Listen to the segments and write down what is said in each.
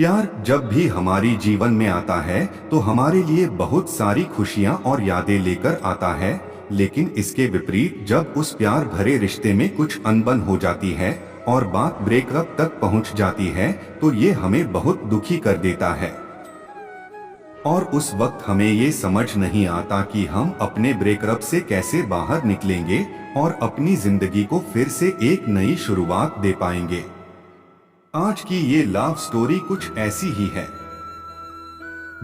प्यार जब भी हमारी जीवन में आता है तो हमारे लिए बहुत सारी खुशियां और यादें लेकर आता है। लेकिन इसके विपरीत जब उस प्यार भरे रिश्ते में कुछ अनबन हो जाती है और बात ब्रेकअप तक पहुंच जाती है तो ये हमें बहुत दुखी कर देता है। और उस वक्त हमें ये समझ नहीं आता कि हम अपने ब्रेकअप से कैसे बाहर निकलेंगे और अपनी जिंदगी को फिर से एक नई शुरुआत दे पाएंगे। आज की ये लव स्टोरी कुछ ऐसी ही है।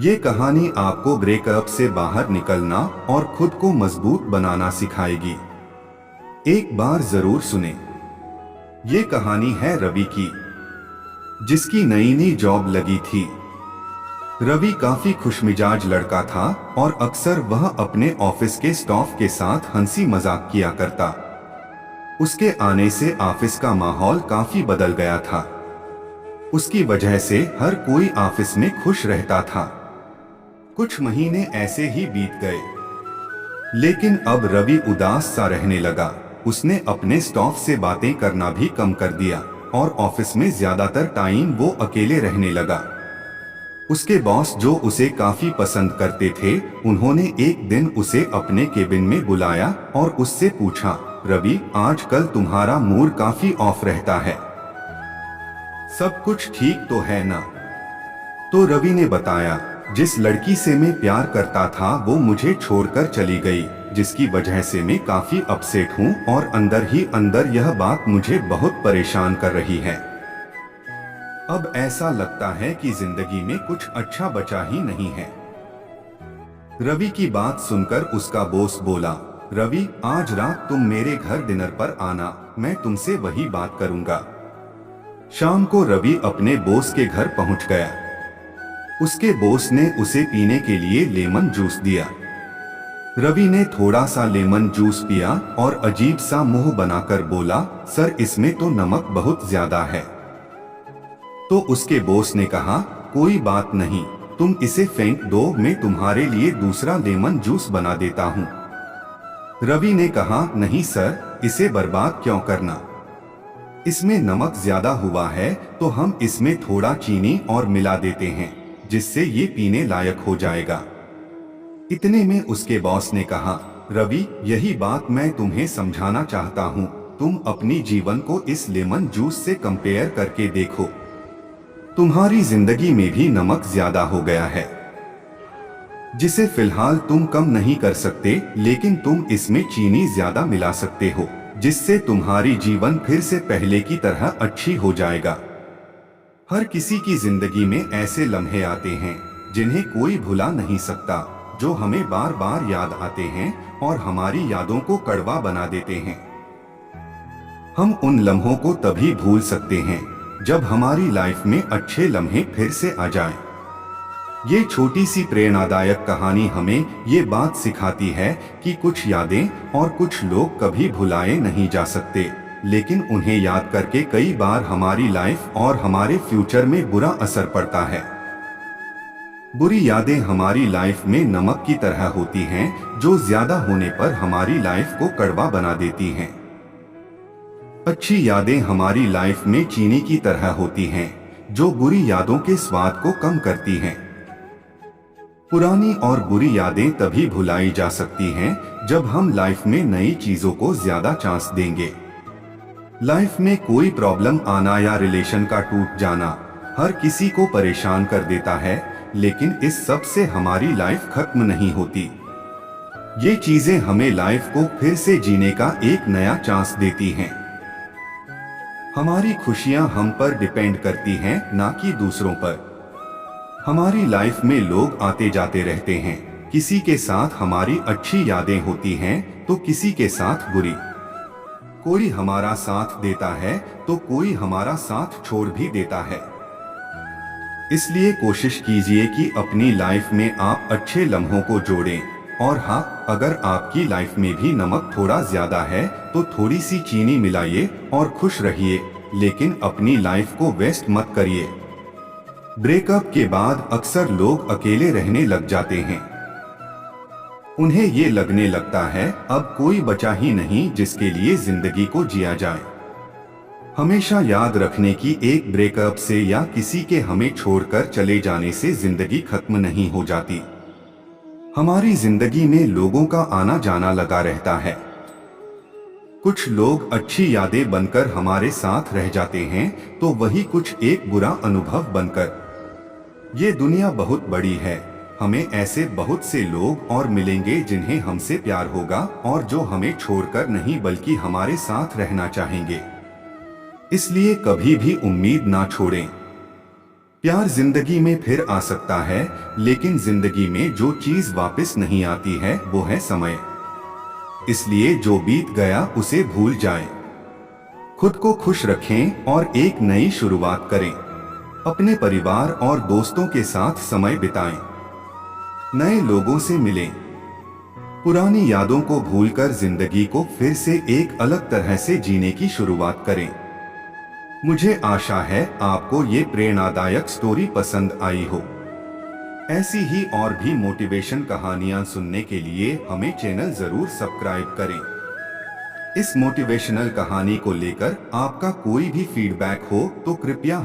ये कहानी आपको ब्रेकअप से बाहर निकलना और खुद को मजबूत बनाना सिखाएगी। एक बार जरूर सुने। ये कहानी है रवि की, जिसकी नई नई जॉब लगी थी। रवि काफी खुशमिजाज लड़का था और अक्सर वह अपने ऑफिस के स्टाफ के साथ हंसी मजाक किया करता। उसके आने से ऑफिस का माहौल काफी बदल गया था। उसकी वजह से हर कोई ऑफिस में खुश रहता था। कुछ महीने ऐसे ही बीत गए, लेकिन अब रवि उदास सा रहने लगा। उसने अपने स्टाफ से बातें करना भी कम कर दिया और ऑफिस में ज्यादातर टाइम वो अकेले रहने लगा। उसके बॉस जो उसे काफी पसंद करते थे, उन्होंने एक दिन उसे अपने केबिन में बुलाया और उससे पूछा, रवि आजकल तुम्हारा मूड काफी ऑफ रहता है, सब कुछ ठीक तो है ना? तो रवि ने बताया, जिस लड़की से मैं प्यार करता था वो मुझे छोड़कर चली गई, जिसकी वजह से मैं काफी अपसेट हूँ और अंदर ही अंदर यह बात मुझे बहुत परेशान कर रही है। अब ऐसा लगता है कि जिंदगी में कुछ अच्छा बचा ही नहीं है। रवि की बात सुनकर उसका बॉस बोला, रवि आज रात तुम मेरे घर डिनर पर आना, मैं तुमसे वही बात करूंगा। शाम को रवि अपने बॉस के घर पहुंच गया। उसके बॉस ने उसे पीने के लिए लेमन जूस दिया। रवि ने थोड़ा सा लेमन जूस पिया और अजीब सा मुंह बनाकर बोला, सर इसमें तो नमक बहुत ज्यादा है। तो उसके बॉस ने कहा, कोई बात नहीं, तुम इसे फेंक दो, मैं तुम्हारे लिए दूसरा लेमन जूस बना देता हूँ। रवि ने कहा, नहीं सर, इसे बर्बाद क्यों करना, इसमें नमक ज्यादा हुआ है तो हम इसमें थोड़ा चीनी और मिला देते हैं, जिससे ये पीने लायक हो जाएगा। इतने में उसके बॉस ने कहा, रवि यही बात मैं तुम्हें समझाना चाहता हूँ, तुम अपनी जीवन को इस लेमन जूस से कंपेयर करके देखो, तुम्हारी जिंदगी में भी नमक ज्यादा हो गया है, जिसे फिलहाल तुम कम नहीं कर सकते, लेकिन तुम इसमें चीनी ज्यादा मिला सकते हो, जिससे तुम्हारी जीवन फिर से पहले की तरह अच्छी हो जाएगा। हर किसी की जिंदगी में ऐसे लम्हे आते हैं जिन्हें कोई भुला नहीं सकता, जो हमें बार बार याद आते हैं और हमारी यादों को कड़वा बना देते हैं। हम उन लम्हों को तभी भूल सकते हैं जब हमारी लाइफ में अच्छे लम्हे फिर से आ जाएं। ये छोटी सी प्रेरणादायक कहानी हमें ये बात सिखाती है कि कुछ यादें और कुछ लोग कभी भुलाए नहीं जा सकते, लेकिन उन्हें याद करके कई बार हमारी लाइफ और हमारे फ्यूचर में बुरा असर पड़ता है। बुरी यादें हमारी लाइफ में नमक की तरह होती हैं, जो ज्यादा होने पर हमारी लाइफ को कड़वा बना देती हैं। अच्छी यादें हमारी लाइफ में चीनी की तरह होती हैं, जो बुरी यादों के स्वाद को कम करती हैं। पुरानी और बुरी यादें तभी भुलाई जा सकती हैं जब हम लाइफ में नई चीजों को ज्यादा चांस देंगे। लाइफ में कोई प्रॉब्लम आना या रिलेशन का टूट जाना हर किसी को परेशान कर देता है, लेकिन इस सब से हमारी लाइफ खत्म नहीं होती। ये चीजें हमें लाइफ को फिर से जीने का एक नया चांस देती हैं। हमारी खुशियां हम पर डिपेंड करती हैं, ना कि दूसरों पर। हमारी लाइफ में लोग आते जाते रहते हैं, किसी के साथ हमारी अच्छी यादें होती हैं तो किसी के साथ बुरी। कोई हमारा साथ देता है तो कोई हमारा साथ छोड़ भी देता है। इसलिए कोशिश कीजिए कि अपनी लाइफ में आप अच्छे लम्हों को जोड़ें, और हाँ, अगर आपकी लाइफ में भी नमक थोड़ा ज्यादा है तो थोड़ी सी चीनी मिलाइए और खुश रहिए, लेकिन अपनी लाइफ को वेस्ट मत करिए। ब्रेकअप के बाद अक्सर लोग अकेले रहने लग जाते हैं। उन्हें ये लगने लगता है अब कोई बचा ही नहीं जिसके लिए जिंदगी को जिया जाए। हमेशा याद रखने की एक ब्रेकअप से या किसी के हमें छोड़कर चले जाने से जिंदगी खत्म नहीं हो जाती। हमारी जिंदगी में लोगों का आना जाना लगा रहता है। कुछ लोग अच्छी यादें बनकर हमारे साथ रह जाते हैं, तो वही कुछ एक बुरा अनुभव बनकर। ये दुनिया बहुत बड़ी है, हमें ऐसे बहुत से लोग और मिलेंगे जिन्हें हमसे प्यार होगा और जो हमें छोड़कर नहीं बल्कि हमारे साथ रहना चाहेंगे। इसलिए कभी भी उम्मीद ना छोड़ें। प्यार जिंदगी में फिर आ सकता है, लेकिन जिंदगी में जो चीज वापस नहीं आती है वो है समय। इसलिए जो बीत गया उसे भूल जाएं। खुद को खुश रखें और एक नई शुरुआत करें। अपने परिवार और दोस्तों के साथ समय बिताएं। नए लोगों से मिलें। पुरानी यादों को भूलकर जिंदगी को फिर से एक अलग तरह से जीने की शुरुआत करें। मुझे आशा है आपको ये प्रेरणादायक स्टोरी पसंद आई हो। ऐसी ही और भी मोटिवेशन कहानियां सुनने के लिए हमें चैनल जरूर सब्सक्राइब करें। इस मोटिवेशनल कहानी को लेकर आपका कोई भी फीडबैक हो तो कृपया